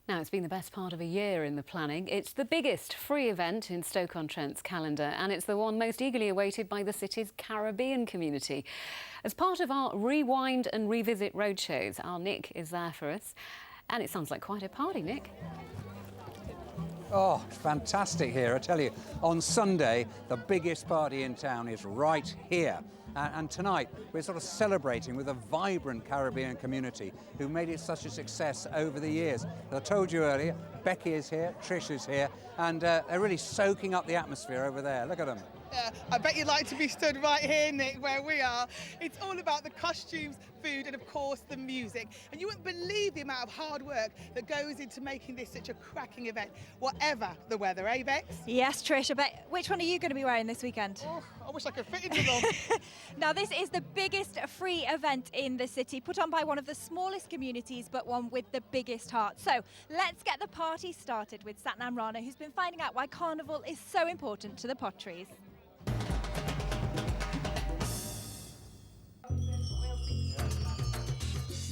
Now, it's been the best part of a year in the planning. It's the biggest free event in Stoke-On-Trent's calendar, and it's the one most eagerly awaited by the city's Caribbean community. As part of our Rewind and Revisit roadshows, our Nick is there for us. And it sounds like quite a party, Nick. Oh, fantastic here, I tell you. On Sunday, the biggest party in town is right here. And tonight, we're sort of celebrating with a vibrant Caribbean community who made it such a success over the years. As I told you earlier, Becky is here, Trish is here, and they're really soaking up the atmosphere over there. Look at them. Yeah, I bet you'd like to be stood right here, Nick, where we are. It's all about the costumes, food, and of course the music. And you wouldn't believe the amount of hard work that goes into making this such a cracking event, whatever the weather, eh, Bex? Yes, Trish, I bet. Which one are you going to be wearing this weekend? Oh, I wish I could fit into them. Now, this is the biggest free event in the city, put on by one of the smallest communities, but one with the biggest heart. So let's get the party started with Satnam Rana, who's been finding out why Carnival is so important to the Potteries.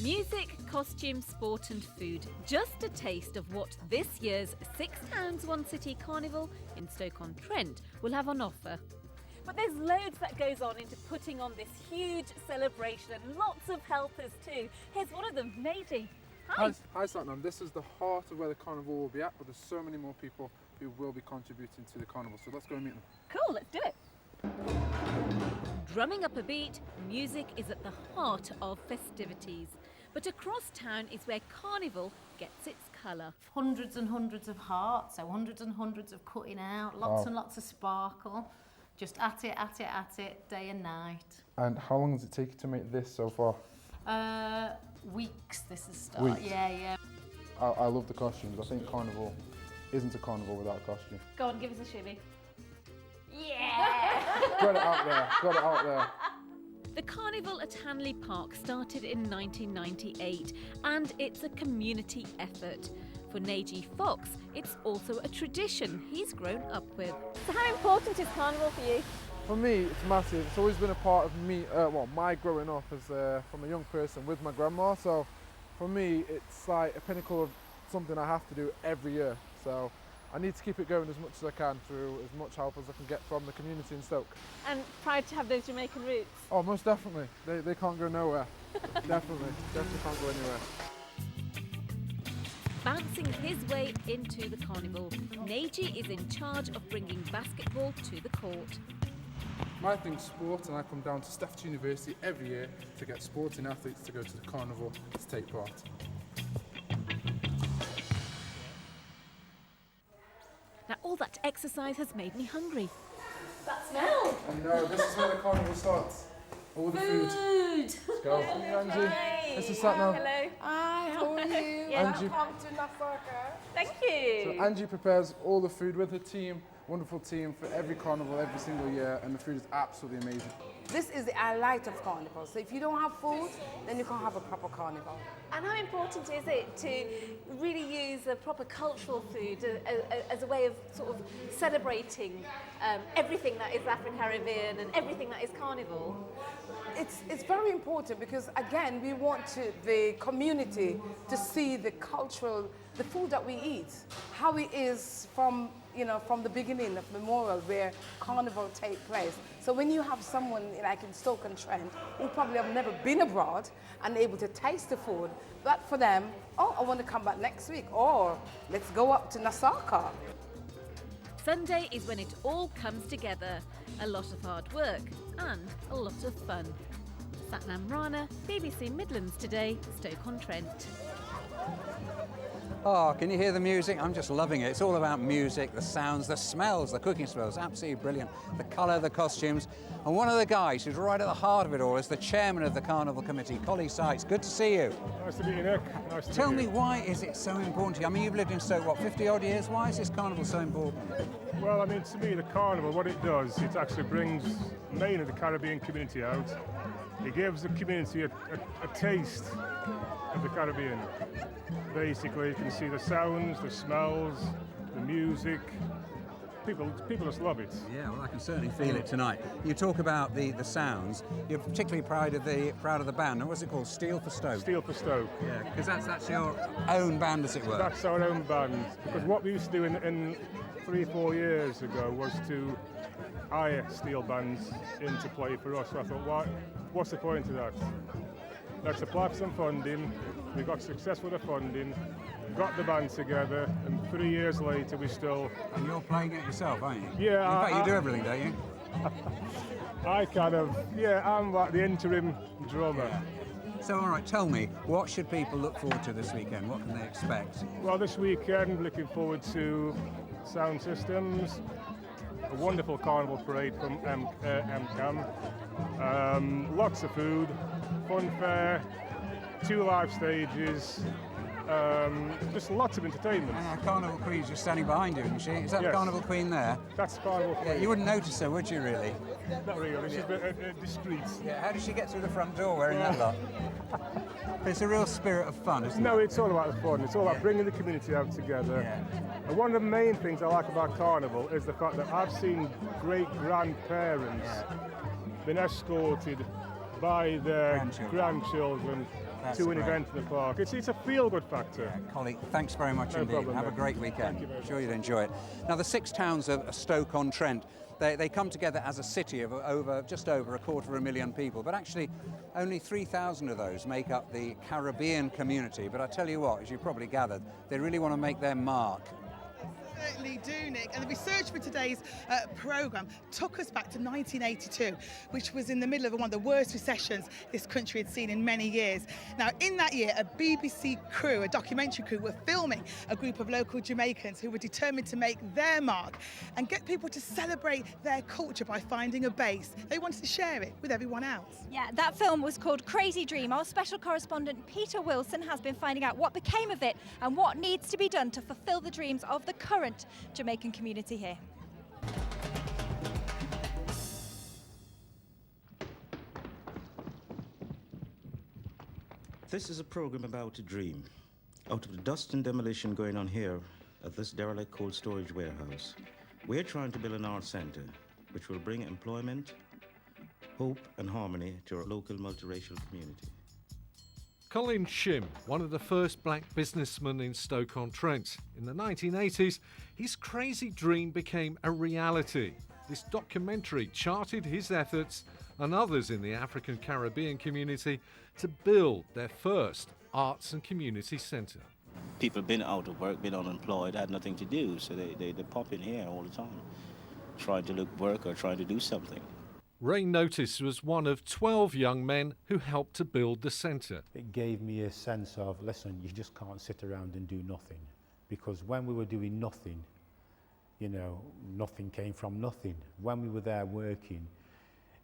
Music, costume, sport and food. Just a taste of what this year's £6 One City Carnival in Stoke-On-Trent will have on offer. But there's loads that goes on into putting on this huge celebration and lots of helpers too. Here's one of them, Nadie. Hi. Hi Satnam, this is the heart of where the carnival will be at, but there's so many more people who will be contributing to the carnival, so let's go and meet them. Cool, let's do it. Drumming up a beat, music is at the heart of festivities. But across town is where Carnival gets its colour. Hundreds and hundreds of hearts, so hundreds and hundreds of cutting out, lots and lots of sparkle. Just at it, day and night. And how long does it take you to make this so far? Weeks, this is start. Weeks. Yeah. I love the costumes. I think carnival isn't a carnival without a costume. Go on, give us a shimmy. Yeah! Got it out there. The carnival at Hanley Park started in 1998 and it's a community effort. For Nadie Fox, it's also a tradition he's grown up with. So how important is Carnival for you? For me, it's massive. It's always been a part of me, my growing up as from a young person with my grandma. So for me, it's like a pinnacle of something I have to do every year. So I need to keep it going as much as I can through as much help as I can get from the community in Stoke. And proud to have those Jamaican roots. Oh, most definitely. They can't go nowhere. Definitely can't go anywhere. Bouncing his way into the carnival, Nadie is in charge of bringing basketball to the court. My thing's sport, and I come down to Stafford University every year to get sporting athletes to go to the carnival to take part. Now all that exercise has made me hungry. That smell! I know, this is where the carnival starts. All the food. Let's go. Angie, this is Satnam. Hello. Hi, how are you? Angie. Welcome to Afro-Carribean. Thank you. So Angie prepares all the food with her team, wonderful team for every carnival every single year, and the food is absolutely amazing. This is the highlight of Carnival. So if you don't have food, then you can't have a proper Carnival. And how important is it to really use a proper cultural food as a way of sort of celebrating everything that is Afro-Caribbean and everything that is Carnival? It's very important because, again, we want the community to see the food that we eat, how it is from the beginning of Memorial where Carnival takes place. So when you have someone like in Stoke-On-Trent who probably have never been abroad and able to taste the food, that for them, oh, I want to come back next week, or let's go up to Nassau. Sunday is when it all comes together. A lot of hard work and a lot of fun. Satnam Rana, BBC Midlands Today, Stoke-On-Trent. Oh, can you hear the music? I'm just loving it. It's all about music, the sounds, the smells, the cooking smells. Absolutely brilliant. The colour, the costumes. And one of the guys who's right at the heart of it all is the chairman of the Carnival Committee, Collie Sykes. Good to see you. Nice to meet you, Nick. Nice to Tell meet me, you. why is it so important to you? I mean, you've lived in Stoke, what, 50-odd years? Why is this carnival so important? Well, I mean, to me, the carnival, what it does, it actually brings mainly the Caribbean community out. It gives the community a taste of the Caribbean. Basically, you can see the sounds, the smells, the music, people just love it. Yeah, well, I can certainly feel it tonight. You talk about the sounds. You're particularly proud of the band. And what's it called? Steel for Stoke. Steel for Stoke. Yeah, because that's your own band, as it were. That's our own band. Because what we used to do in 3-4 years ago was to hire steel bands in to play for us. So I thought, what's the point of that? Let's apply for some funding. We got success with the funding, got the band together, and 3 years later we still... And you're playing it yourself, aren't you? Yeah. In fact, you do everything, don't you? I'm like the interim drummer. Yeah. So, all right, tell me, what should people look forward to this weekend? What can they expect? Well, this weekend, looking forward to sound systems, a wonderful carnival parade from MCAM, lots of food, fun fair, 2 live stages, just lots of entertainment. Carnival Queen's just standing behind you, isn't she? Is that the Carnival Queen there? That's Carnival Queen. Yeah, you wouldn't notice her, would you, really? Not really, she's a bit discreet. Yeah, how did she get through the front door wearing that lot? It's a real spirit of fun, isn't it? No, it's all about the fun. It's all about bringing the community out together. Yeah. And one of the main things I like about Carnival is the fact that I've seen great-grandparents been escorted by their grandchildren to an event in the park. It's a feel-good factor. Yeah, Collie, thanks very much indeed. Problem, Have a great weekend. Thank you very much. Sure you'll enjoy it. Now, the 6 towns of Stoke-On-Trent, they come together as a city of just over 250,000 people, but actually only 3,000 of those make up the Caribbean community. But I tell you what, as you probably gathered, they really want to make their mark. Certainly do, Nick. And the research for today's programme took us back to 1982, which was in the middle of one of the worst recessions this country had seen in many years. Now, in that year, a BBC crew, a documentary crew, were filming a group of local Jamaicans who were determined to make their mark and get people to celebrate their culture by finding a base. They wanted to share it with everyone else. Yeah, that film was called Crazy Dream. Our special correspondent Peter Wilson has been finding out what became of it and what needs to be done to fulfil the dreams of the current Jamaican community here. This is a program about a dream. Out of the dust and demolition going on here at this derelict cold storage warehouse, we're trying to build an art centre which will bring employment, hope and harmony to our local multiracial community. Colin Shim, one of the first black businessmen in Stoke-On-Trent. In the 1980s, his crazy dream became a reality. This documentary charted his efforts and others in the African-Caribbean community to build their first arts and community centre. People been out of work, been unemployed, had nothing to do, so they pop in here all the time, trying to look work or trying to do something. Ray Notice was one of 12 young men who helped to build the centre. It gave me a sense of, listen, you just can't sit around and do nothing. Because when we were doing nothing, you know, nothing came from nothing. When we were there working,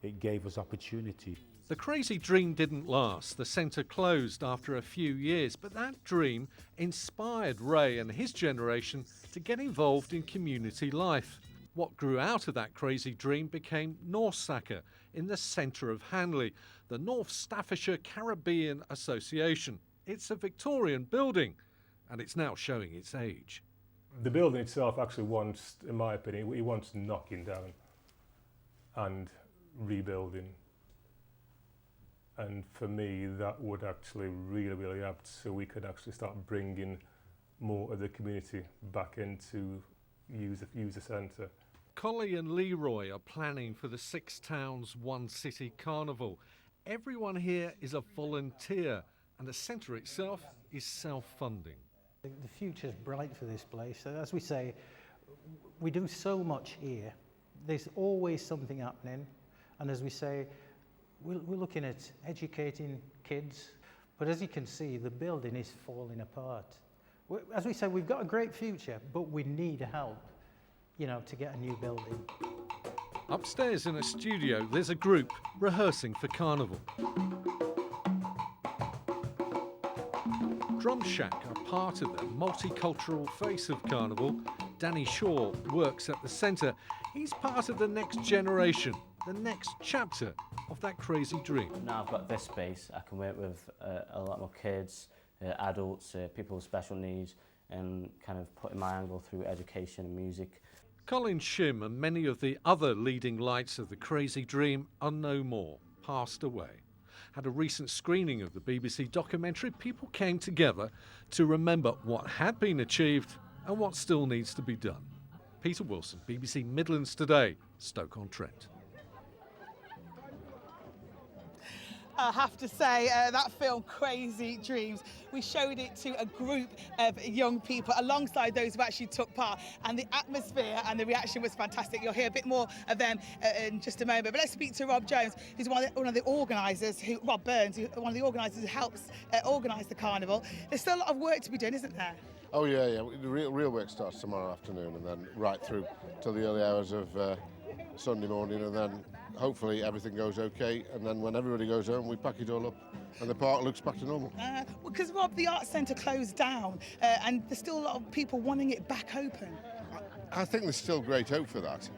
it gave us opportunity. The crazy dream didn't last. The centre closed after a few years, but that dream inspired Ray and his generation to get involved in community life. What grew out of that crazy dream became Northsacker in the centre of Hanley, the North Staffordshire Caribbean Association. It's a Victorian building, and it's now showing its age. The building itself actually wants, in my opinion, it wants knocking down and rebuilding. And for me, that would actually really apt so we could actually start bringing more of the community back into use the centre. Collie and Leroy are planning for the 6 Towns, 1 City Carnival. Everyone here is a volunteer, and the centre itself is self-funding. The future's bright for this place. As we say, we do so much here. There's always something happening, and as we say, we're looking at educating kids, but as you can see, the building is falling apart. As we say, we've got a great future, but we need help, you know, to get a new building. Upstairs in a studio, there's a group rehearsing for Carnival. Drum Shack are part of the multicultural face of Carnival. Danny Shaw works at the centre. He's part of the next generation, the next chapter of that crazy dream. Now I've got this space, I can work with a lot more kids, adults, people with special needs, and kind of putting my angle through education and music. Colin Shim and many of the other leading lights of the crazy dream are no more, passed away. At a recent screening of the BBC documentary, people came together to remember what had been achieved and what still needs to be done. Peter Wilson, BBC Midlands Today, Stoke-On-Trent. I have to say, that film, Crazy Dreams, we showed it to a group of young people alongside those who actually took part, and the atmosphere and the reaction was fantastic. You'll hear a bit more of them in just a moment. But let's speak to Rob Jones, who's one of the organisers, Rob Burns, one of the organisers who helps organise the carnival. There's still a lot of work to be done, isn't there? Oh yeah. The real work starts tomorrow afternoon and then right through till the early hours of Sunday morning, and then hopefully everything goes okay, and then when everybody goes home we pack it all up and the park looks back to normal. Because Rob, the Arts Centre closed down and there's still a lot of people wanting it back open. I think there's still great hope for that.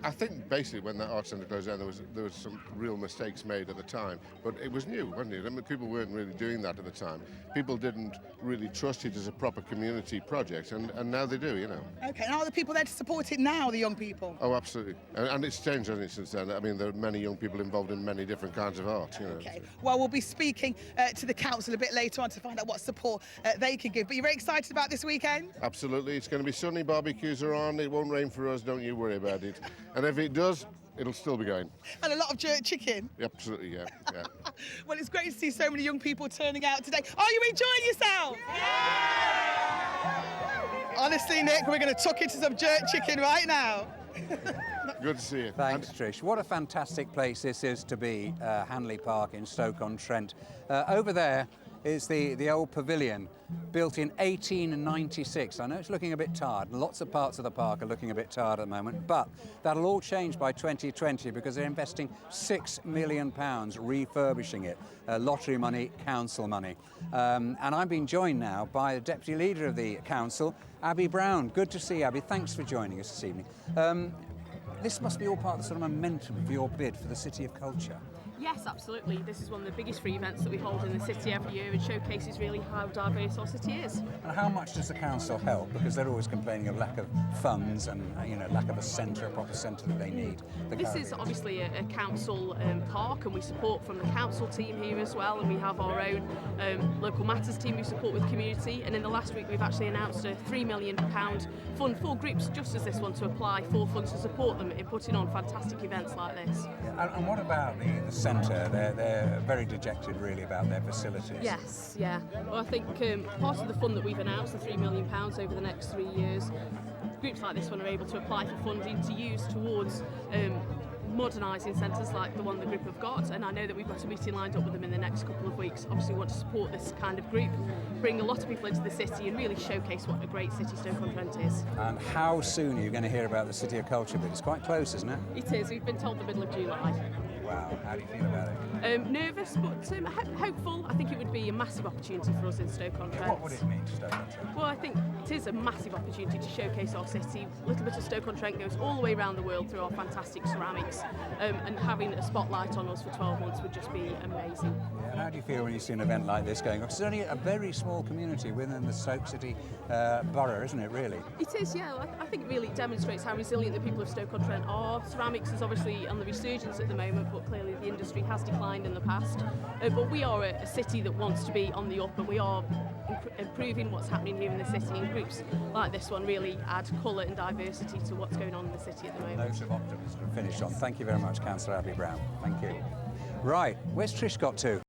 I think basically when that Arts Centre closed down there was some real mistakes made at the time, but it was new, wasn't it? I mean, people weren't really doing that at the time. People didn't really trust it as a proper community project, and now they do, you know. Okay, and are the people there to support it now, the young people? Oh, absolutely. And it's changed, hasn't it, since then? I mean, there are many young people involved in many different kinds of art, you know. Okay, well, we'll be speaking to the council a bit later on to find out what support they can give. But you're very excited about this weekend? Absolutely. It's going to be sunny, barbecues are on, it won't rain for us, don't you worry about it. And if it does, it'll still be going. And a lot of jerk chicken? Absolutely, yeah. Well, it's great to see so many young people turning out today. Are you enjoying yourself? Yeah! Honestly, Nick, we're going to tuck into some jerk chicken right now. Good to see you. Thanks, Trish. What a fantastic place this is to be, Hanley Park in Stoke-on-Trent. Over there is the old pavilion, built in 1896. I know it's looking a bit tired, and lots of parts of the park are looking a bit tired at the moment, but that'll all change by 2020 because they're investing £6 million refurbishing it. Lottery money, council money. And I'm being joined now by the Deputy Leader of the Council, Abby Brown. Good to see you, Abby. Thanks for joining us this evening. This must be all part of the sort of momentum of your bid for the City of Culture. Yes, absolutely. This is one of the biggest free events that we hold in the city every year and showcases really how diverse our city is. And how much does the council help? Because they're always complaining of lack of funds and lack of a centre, a proper centre that they need. This is obviously a council park, and we support from the council team here as well, and we have our own local matters team who support with community. And in the last week we've actually announced a £3 million fund for groups just as this one to apply for funds to support them in putting on fantastic events like this. Yeah, and what about the centre? They're very dejected really about their facilities. Yes, yeah. Well, I think part of the fund that we've announced, the £3 million over the next 3 years, groups like this one are able to apply for funding to use towards modernising centres like the one the group have got, and I know that we've got a meeting lined up with them in the next couple of weeks. Obviously we want to support this kind of group, bring a lot of people into the city and really showcase what a great city Stoke-on-Trent is. And how soon are you going to hear about the City of Culture bit? It's quite close, isn't it? It is. We've been told the middle of July. Wow, how do you feel about it? Nervous, but hopeful. I think it would be a massive opportunity for us in Stoke-on-Trent. What would it mean to Stoke-on-Trent? Well, I think it is a massive opportunity to showcase our city. A little bit of Stoke-on-Trent goes all the way around the world through our fantastic ceramics, and having a spotlight on us for 12 months would just be amazing. Yeah, and how do you feel when you see an event like this going on? It's only a very small community within the Stoke City borough, isn't it, really? It is, yeah. I think it really demonstrates how resilient the people of Stoke-on-Trent are. Ceramics is obviously on the resurgence at the moment, but clearly the industry has declined in the past. But we are a city that wants to be on the up, and we are improving what's happening here in the city, and groups like this one really add colour and diversity to what's going on in the city at the moment. Loads of optimism to finish on. Thank you very much, Councillor Abby Brown. Thank you. Right, where's Trish got to?